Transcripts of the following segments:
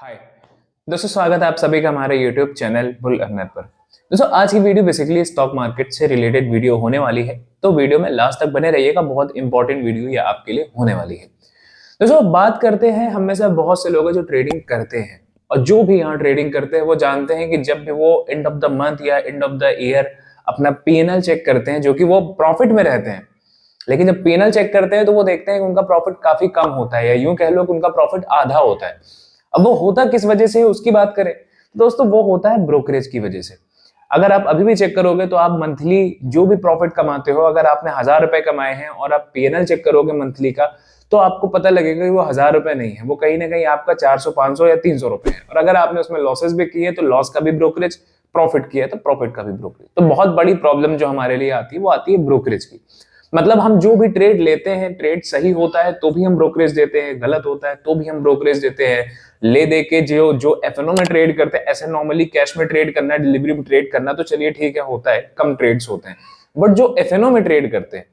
हाय दोस्तों, स्वागत है आप सभी का हमारे YouTube चैनल बुल अर्नर पर। दोस्तों आज की वीडियो बेसिकली स्टॉक मार्केट से रिलेटेड वीडियो होने वाली है, तो वीडियो में लास्ट तक बने रहिएगा। बहुत इंपॉर्टेंट वीडियो ये आपके लिए होने वाली है। दोस्तों बात करते हैं, हम में से बहुत से लोग हैं जो ट्रेडिंग करते हैं, और जो भी यहाँ ट्रेडिंग करते हैं वो जानते हैं कि जब भी वो एंड ऑफ द मंथ या एंड ऑफ द ईयर अपना P&L चेक करते हैं, जो कि वो प्रॉफिट में रहते हैं, लेकिन जब P&L चेक करते हैं तो वो देखते हैं कि उनका प्रॉफिट काफी कम होता है, या यूं कह लो कि उनका प्रॉफिट आधा होता है। अब वो होता किस वजह से है उसकी बात करें तो दोस्तों वो होता है ब्रोकरेज की वजह से। अगर आप अभी भी चेक करोगे तो आप मंथली जो भी प्रॉफिट कमाते हो, अगर आपने 1000 रुपए कमाए हैं और आप P&L चेक करोगे मंथली का, तो आपको पता लगेगा कि वो 1000 रुपए नहीं है, वो कहीं ना कहीं आपका 400 500 या 300 रुपए है। और अगर आपने उसमें लॉसेस भी किए तो लॉस का भी ब्रोकरेज, प्रॉफिट किया तो प्रॉफिट का भी ब्रोकरेज। तो बहुत बड़ी प्रॉब्लम जो हमारे लिए आती है वो आती है ब्रोकरेज की। मतलब हम जो भी ट्रेड लेते हैं, ट्रेड सही होता है तो भी हम ब्रोकरेज देते हैं, गलत होता है तो भी हम ब्रोकरेज देते हैं। ले दे के जो जो एफएनओ में ट्रेड करते हैं, ऐसे नॉर्मली कैश में ट्रेड करना, डिलीवरी में ट्रेड करना तो चलिए ठीक है, होता है, कम ट्रेड्स होते हैं। बट जो एफएनओ में ट्रेड करते हैं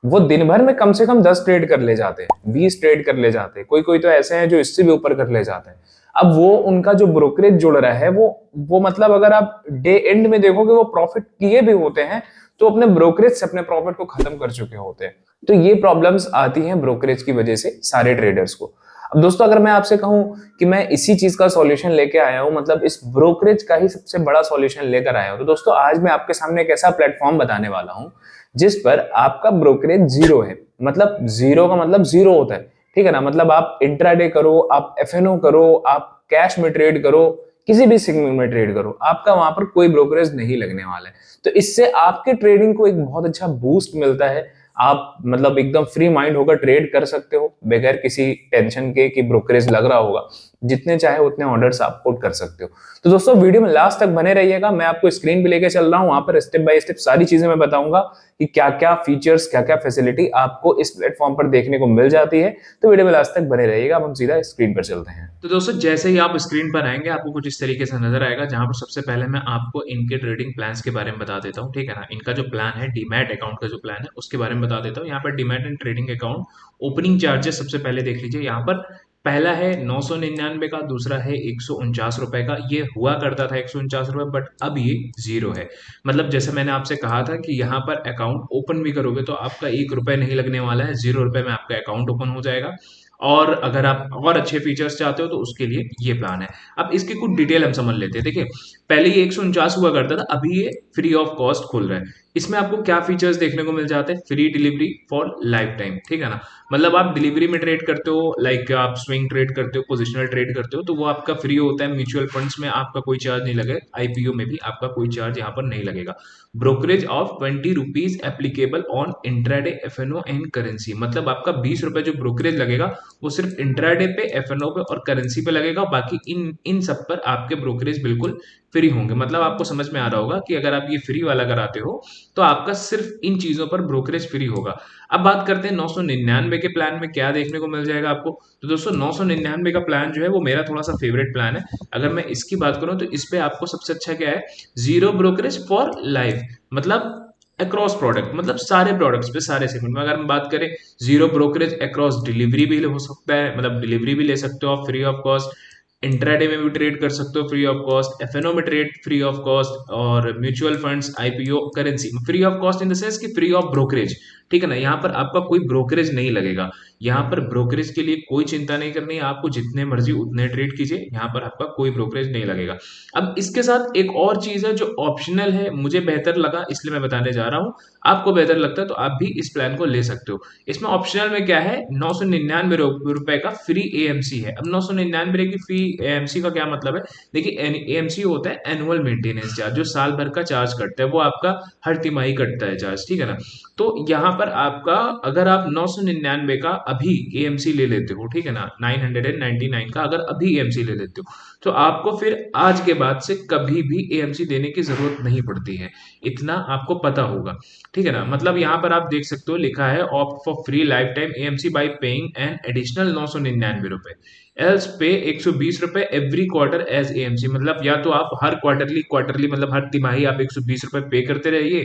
वो दिन भर में कम से कम 10 ट्रेड कर ले जाते हैं, 20 ट्रेड कर ले जाते हैं, कोई कोई तो ऐसे हैं जो इससे भी ऊपर कर ले जाते हैं। अब वो उनका जो ब्रोकरेज जुड़ रहा है वो मतलब अगर आप डे एंड में देखोगे वो प्रॉफिट किए भी होते हैं तो अपने ब्रोकरेज से अपने प्रॉफिट को खत्म कर चुके होते हैं। तो ये प्रॉब्लम्स आती हैं ब्रोकरेज की वजह से सारे ट्रेडर्स को। अब दोस्तों अगर मैं आपसे कहूं कि मैं इसी चीज का सॉल्यूशन लेके आया हूं, मतलब इस ब्रोकरेज का ही सबसे बड़ा सॉल्यूशन लेकर आया हूं, तो दोस्तों आज मैं आपके सामने एक ऐसा प्लेटफॉर्म बताने वाला हूं जिस पर आपका ब्रोकरेज जीरो है। मतलब जीरो का मतलब जीरो होता है, ठीक है ना। मतलब आप इंट्राडे करो, आप एफएनओ करो, आप कैश में ट्रेड करो, किसी भी सेगमेंट में ट्रेड करो, आपका वहां पर कोई ब्रोकरेज नहीं लगने वाला है। तो इससे आपके ट्रेडिंग को एक बहुत अच्छा बूस्ट मिलता है। आप मतलब एकदम फ्री माइंड होकर ट्रेड कर सकते हो बगैर किसी टेंशन के कि ब्रोकरेज लग रहा होगा। जितने चाहे उतने ऑर्डर्स आप पुट कर सकते हो। तो दोस्तों वीडियो में लास्ट तक बने रहिएगा, मैं आपको स्क्रीन पे लेके चल रहा हूं, वहां पर स्टेप बाय स्टेप सारी चीजें मैं बताऊंगा कि क्या क्या फीचर्स, क्या क्या फैसिलिटी आपको इस प्लेटफॉर्म पर देखने को मिल जाती है। तो वीडियो में लास्ट तक बने रहिएगा। अब हम सीधा स्क्रीन पर चलते हैं। तो दोस्तों जैसे ही आप स्क्रीन पर आएंगे आपको कुछ इस तरीके से नजर आएगा, जहां पर सबसे पहले मैं आपको इनके ट्रेडिंग प्लान्स के बारे में बता देता हूं। ठीक है ना, इनका जो प्लान है डीमैट अकाउंट का जो प्लान है उसके बारे में बता देता हूं। यहाँ पर demat and trading account opening charges सबसे पहले देख लीजिए। यहाँ पर पहला है 999 का, दूसरा है 149 रुपए का। ये हुआ करता था 149 रुपए, बट अब ये जीरो है। मतलब जैसे मैंने आपसे कहा था कि यहाँ पर अकाउंट ओपन भी करोगे तो आपका 1 रुपए नहीं लगने वाला है, 0 रुपए में आपका अकाउंट ओपन हो जाएगा। और अगर आप और अच्छे फीचर्स चाहते हो तो उसके लिए ये प्लान है। अब इसकी कुछ डिटेल हम समझ लेते हैं। देखिए, पहले ये 149 हुआ करता था, अभी ये फ्री ऑफ कॉस्ट खुल रहा है। इसमें आपको क्या फीचर्स देखने को मिल जाते हैं? Free delivery for life time. ठीक है ना, मतलब आप डिलीवरी में ट्रेड करते हो, लाइक आप स्विंग ट्रेड करते हो, पोजिशनल ट्रेड करते हो, तो वो आपका फ्री होता है। म्यूचुअल फंड्स में आपका कोई चार्ज नहीं लगेगा, आईपीओ में भी आपका कोई चार्ज यहाँ पर नहीं लगेगा। Brokerage of 20 rupees applicable on intraday FNO and currency. मतलब आपका 20 रुपए जो ब्रोकरेज लगेगा वो सिर्फ इंट्राडे पे, एफएनओ पे और करेंसी पे लगेगा। बाकी इन इन सब पर आपके ब्रोकरेज बिल्कुल फ्री होंगे। मतलब आपको समझ में आ रहा होगा कि अगर आप ये फ्री वाला कराते हो तो आपका सिर्फ इन चीजों पर ब्रोकरेज फ्री होगा। अब बात करते हैं 999 के प्लान में क्या देखने को मिल जाएगा आपको। तो दोस्तों 999 का प्लान जो है वो मेरा थोड़ा सा फेवरेट प्लान है। अगर मैं इसकी बात करूं तो इस पे आपको सबसे अच्छा क्या है? Zero brokerage for life. मतलब अक्रॉस प्रोडक्ट, मतलब सारे प्रोडक्ट्स पे, सारे सेगमेंट में अगर हम बात करें, जीरो ब्रोकरेज अक्रॉस डिलीवरी भी हो सकता है, मतलब डिलीवरी भी ले सकते हो आप फ्री ऑफ कॉस्ट। इंट्राडे में भी ट्रेड कर सकते हो फ्री ऑफ कॉस्ट, एफएनओ में ट्रेड फ्री ऑफ कॉस्ट, और mutual funds, IPO, currency free of cost in the sense कि फ्री ऑफ ब्रोकरेज। ठीक है ना, यहाँ पर आपका कोई ब्रोकरेज नहीं लगेगा। यहाँ पर ब्रोकरेज के लिए कोई चिंता नहीं करनी है आपको, जितने मर्जी उतने ट्रेड कीजिए, यहाँ पर आपका कोई ब्रोकरेज नहीं लगेगा। अब इसके साथ एक और चीज है जो ऑप्शनल है, मुझे बेहतर लगा इसलिए मैं बताने जा रहा हूँ। आपको बेहतर लगता है तो आप भी इस प्लान को ले सकते हो। इसमें ऑप्शनल में क्या है? 999 रुपए का फ्री एएमसी है। अब 999 की फ्री एएमसी का क्या मतलब है? देखिए, एएमसी होता है एनुअल मेंटेनेंस चार्ज, जो साल भर का चार्ज कटता है, वो आपका हर तिमाही कटता है चार्ज। ठीक है ना, तो यहाँ पर आपका, अगर आप 999 का अभी एएमसी ले लेते हो, ठीक है ना, 999 का अगर अभी एएमसी ले लेते हो, तो आपको फिर आज के बाद से कभी भी एएमसी देने की जरूरत नहीं पड़ती है। इतना आपको पता होगा। ठीक है ना, मतलब यहाँ पर आप देख सकते हो लिखा है opt for free life time AMC bye paying an additional 999 रुपए, एल्स पे 120 रुपए एवरी क्वार्टर एज एएमसी। मतलब या तो आप हर क्वार्टरली क्वार्टरली मतलब हर तिमाही आप 120 रुपए पे करते रहिए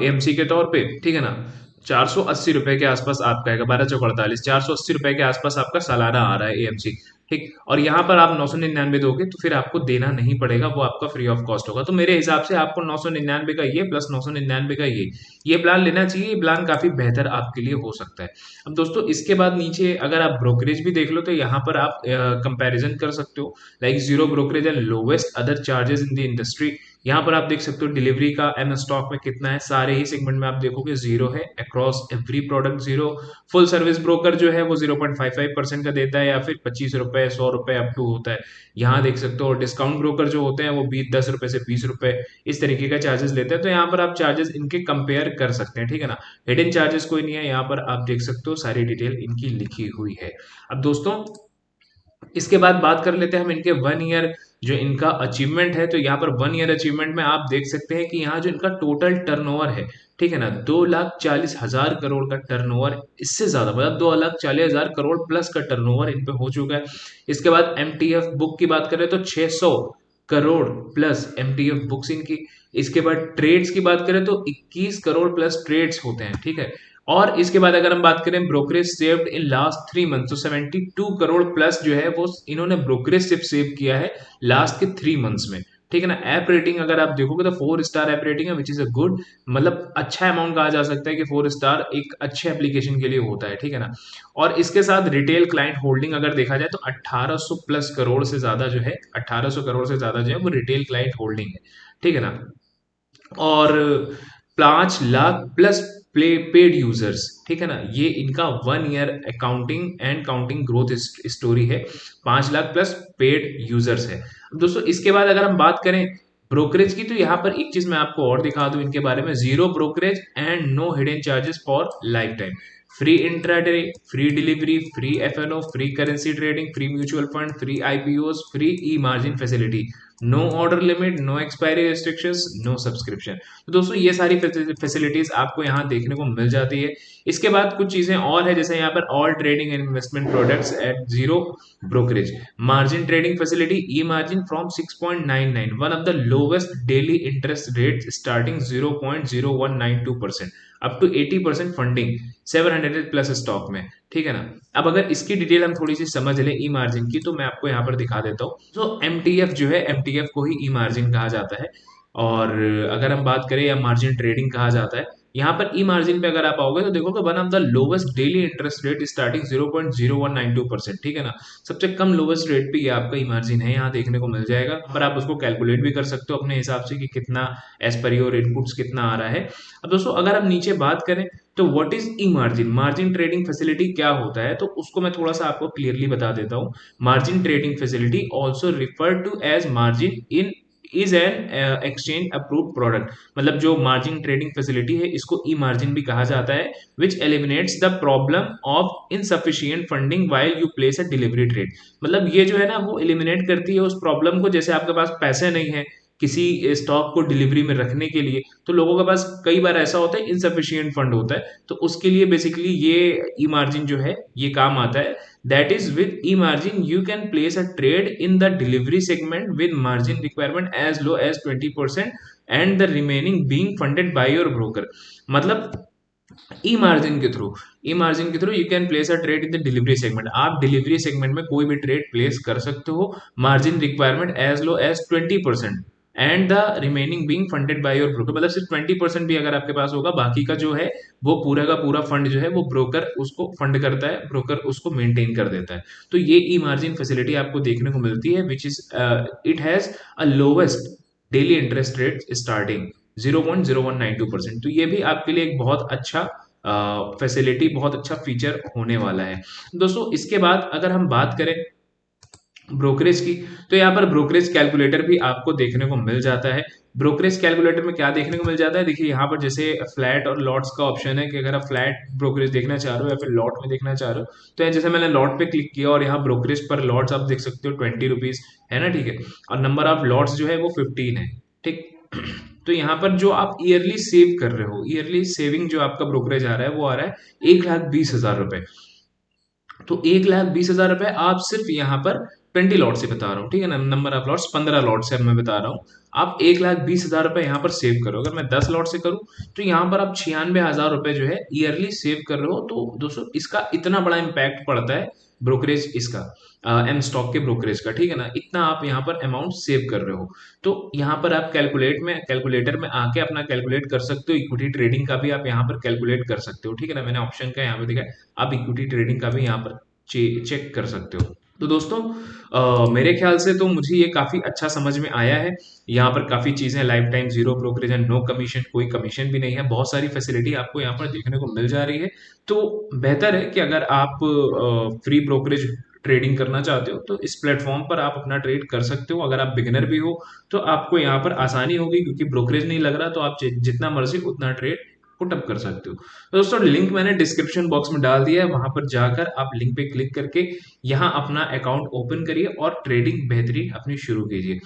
एएमसी के तौर पे। ठीक है ना, 480 रुपए के आसपास आपका आएगा, 12 चौक 48, 480 रुपए के आसपास आपका सालाना आ रहा है एएमसी। ठीक। और यहाँ पर आप 999 दोगे तो फिर आपको देना नहीं पड़ेगा, वो आपका फ्री ऑफ कॉस्ट होगा। तो मेरे हिसाब से आपको 999 का ये प्लस 999 का ये प्लान लेना चाहिए। ये प्लान काफी बेहतर आपके लिए हो सकता है। अब दोस्तों इसके बाद नीचे अगर आप ब्रोकरेज भी देख लो तो यहाँ पर आप कंपैरिजन कर सकते हो, like zero brokerage and lowest other charges in the industry. यहाँ पर आप देख सकते हो डिलीवरी का एम स्टॉक में कितना है, सारे ही सेगमेंट में आप देखोगे जीरो है, across every product zero. Full service broker जो है वो 0.55% का देता है, या फिर 25 रुपए 100 रुपए अप टू होता है। यहाँ देख सकते हो डिस्काउंट ब्रोकर जो होते हैं वो 10 रुपए से 20 रुपए इस तरीके का चार्जेस लेते हैं। तो यहाँ पर आप चार्जेस इनके कंपेयर कर सकते हैं, ठीक है ना। हिडन चार्जेस कोई नहीं है, यहाँ पर आप देख सकते हो सारी डिटेल इनकी लिखी हुई है। अब दोस्तों इसके बाद बात कर लेते हैं हम इनके 1 ईयर जो इनका अचीवमेंट है। तो यहाँ पर 1 ईयर अचीवमेंट में आप देख सकते हैं कि यहाँ जो इनका टोटल टर्नओवर है, ठीक है ना, 2,40,000 करोड़ का टर्नओवर, इससे ज्यादा मतलब 2,40,000 करोड़ प्लस का टर्नओवर इन पे हो चुका है। इसके बाद एमटीएफ बुक की बात करें तो 600 करोड़ प्लस एमटीएफ बुक्स इनकी। इसके बाद ट्रेड्स की बात करें तो 21 करोड़ प्लस ट्रेड्स होते हैं, ठीक है। और इसके बाद अगर हम बात करें brokerage saved in last 3 month, तो 72 करोड़ प्लस जो है वो इन्होंने ब्रोकरेज सिर्फ सेव किया है लास्ट के 3 मंथ्स में, ठीक है ना। ऐप रेटिंग अगर आप देखोगे तो 4 स्टार ऐप रेटिंग है, विच इज अ गुड, मतलब अच्छा अमाउंट कहा जा सकता है कि 4 स्टार एक अच्छे एप्लीकेशन के लिए होता है, ठीक है ना। और इसके साथ रिटेल क्लाइंट होल्डिंग अगर देखा जाए तो 1800 प्लस करोड़ से ज्यादा जो है, 1800 करोड़ से ज्यादा जो है वो रिटेल क्लाइंट होल्डिंग है, ठीक है ना। और 5 लाख प्लस पेड यूजर्स, ठीक है ना। ये इनका 1 year accounting and counting growth story है, 5 लाख प्लस पेड यूजर्स है। अब दोस्तों इसके बाद अगर हम बात करें ब्रोकरेज की, तो यहाँ पर एक चीज मैं आपको और दिखा दूं इनके बारे में, zero brokerage and no hidden charges for life time, free intraday, free delivery, free FNO, free currency trading, free mutual fund, free IPO, free e margin facility, no order limit, no expiry restrictions, no subscription. तो दोस्तों ये सारी facilities आपको यहाँ देखने को मिल जाती है। इसके बाद कुछ चीजें और है, जैसे यहाँ पर all trading and investment products at zero brokerage, margin trading facility, e margin from 6.99, one of the lowest daily interest rate starting 0.0192% up to 80% funding, 700 plus stock में, ठीक है ना। अब अगर इसकी डिटेल हम थोड़ी सी समझ लें ई मार्जिन की, तो मैं आपको यहाँ पर दिखा देता हूँ। तो एमटीएफ जो है, एमटीएफ को ही ई मार्जिन कहा जाता है। और अगर हम बात करें या मार्जिन ट्रेडिंग कहा जाता है, यहाँ पर ई मार्जिन पे अगर आप आओगे तो देखोगे one of the lowest daily interest rate starting 0.0192%, ठीक है ना। सबसे कम लोवेस्ट रेट पे ये आपका ई मार्जिन है, यहाँ देखने को मिल जाएगा। पर आप उसको कैलकुलेट भी कर सकते हो अपने हिसाब से कि कितना एज पर योर इनपुट्स कितना आ रहा है। अब दोस्तों अगर हम नीचे बात करें तो what is E margin, margin trading facility क्या होता है, तो उसको मैं थोड़ा सा आपको क्लियरली बता देता हूँ। Margin trading facility also refer to as margin in is an exchange approved product, मतलब जो मार्जिन ट्रेडिंग फैसिलिटी है इसको ई मार्जिन भी कहा जाता है, which eliminates the problem of insufficient funding while you place a delivery trade. मतलब ये जो है ना वो एलिमिनेट करती है उस प्रॉब्लम को, जैसे आपके पास पैसे नहीं है किसी स्टॉक को डिलीवरी में रखने के लिए, तो लोगों के पास कई बार ऐसा होता है इनसफिशिएंट फंड होता है, तो उसके लिए बेसिकली ये ई मार्जिन जो है ये काम आता है। That is with e margin you can place a trade in the delivery segment with margin requirement as low as 20% and the remaining being funded by your broker. मतलब ई मार्जिन के through you can place a trade in the delivery segment, आप delivery segment में कोई भी trade place कर सकते हो, margin requirement as low as 20% and the remaining being funded by your broker, मतलब सिर्फ 20% भी अगर आपके पास होगा, बाकी का जो है वो पूरा का पूरा फंड जो है वो ब्रोकर उसको फंड करता है, ब्रोकर उसको मेंटेन कर देता है। तो ये ई मार्जिन फैसिलिटी आपको देखने को मिलती है, which is it has a lowest daily interest rate starting 0.0192%। तो ये भी आपके लिए एक बहुत अच्छा फैसिलिटी, बहुत अच्छा फीचर होने वाला है दोस्तों। इसके बाद अगर हम बात करें ब्रोकरेज की, तो यहाँ पर ब्रोकरेज कैलकुलेटर भी आपको देखने को मिल जाता है। ब्रोकरेज कैलकुलेटर में क्या देखने को मिल जाता है, देखिए यहाँ पर जैसे फ्लैट और लॉट्स का ऑप्शन है कि अगर आप फ्लैट ब्रोकरेज देखना चाह रहे हो या फिर लॉट में देखना चाह रहे हो, तो जैसे मैंने लॉट पे क्लिक किया और यहाँ ब्रोकरेज पर लॉट्स आप देख सकते हो 20 रुपीज है ना, ठीक है। और नंबर ऑफ लॉट्स जो है वो 15 है, ठीक। तो यहाँ पर जो आप ईयरली सेव कर रहे हो, ईयरली सेविंग जो आपका ब्रोकरेज आ रहा है वो आ रहा है 1,20,000 रुपए। तो 1,20,000 रुपए आप सिर्फ यहाँ पर 20 लॉट से बता रहा हूँ, ठीक है ना। नंबर ऑफ लॉट्स 15 लॉट से मैं बता रहा हूँ। आप 1,20,000 रुपए यहाँ पर सेव करो, अगर मैं 10 लॉट से करूँ तो यहाँ पर आप 96,000 रुपए जो है ईयरली सेव कर रहे हो। तो दोस्तों इसका इतना बड़ा इम्पैक्ट पड़ता है ब्रोकरेज इसका एम स्टॉक के ब्रोकरेज का, ठीक है ना, इतना आप यहाँ पर अमाउंट सेव कर रहे हो। तो यहाँ पर आप कैलकुलेटर में आके अपना कैलकुलेट कर सकते हो, इक्विटी ट्रेडिंग का भी आप यहाँ पर कैलकुलेट कर सकते हो, ठीक है ना। मैंने ऑप्शन का यहाँ पे दिखा है, आप इक्विटी ट्रेडिंग का भी यहाँ पर चेक कर सकते हो। तो दोस्तों मेरे ख्याल से तो मुझे ये काफी अच्छा समझ में आया है। यहाँ पर काफी चीजें, life time zero brokerage and no commission, कोई कमीशन भी नहीं है, बहुत सारी फैसिलिटी आपको यहाँ पर देखने को मिल जा रही है। तो बेहतर है कि अगर आप फ्री ब्रोकरेज ट्रेडिंग करना चाहते हो तो इस प्लेटफॉर्म पर आप अपना ट्रेड कर सकते हो। अगर आप बिगिनर भी हो तो आपको यहाँ पर आसानी होगी, क्योंकि ब्रोकरेज नहीं लग रहा, तो आप जितना मर्जी उतना ट्रेड पुटअप कर सकते हो। तो दोस्तों लिंक मैंने डिस्क्रिप्शन बॉक्स में डाल दिया है, वहां पर जाकर आप लिंक पे क्लिक करके यहाँ अपना अकाउंट ओपन करिए और ट्रेडिंग बेहतरीन अपनी शुरू कीजिए।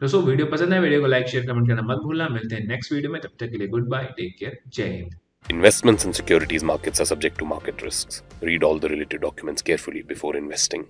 दोस्तों वीडियो पसंद है, वीडियो को लाइक शेयर कमेंट करना मत भूलना। मिलते हैं नेक्स्ट वीडियो में, तब तक के लिए गुड बाय, टेक केयर, जय Hind. Investments in securities markets are subject to market risks. Read all the related documents carefully before investing.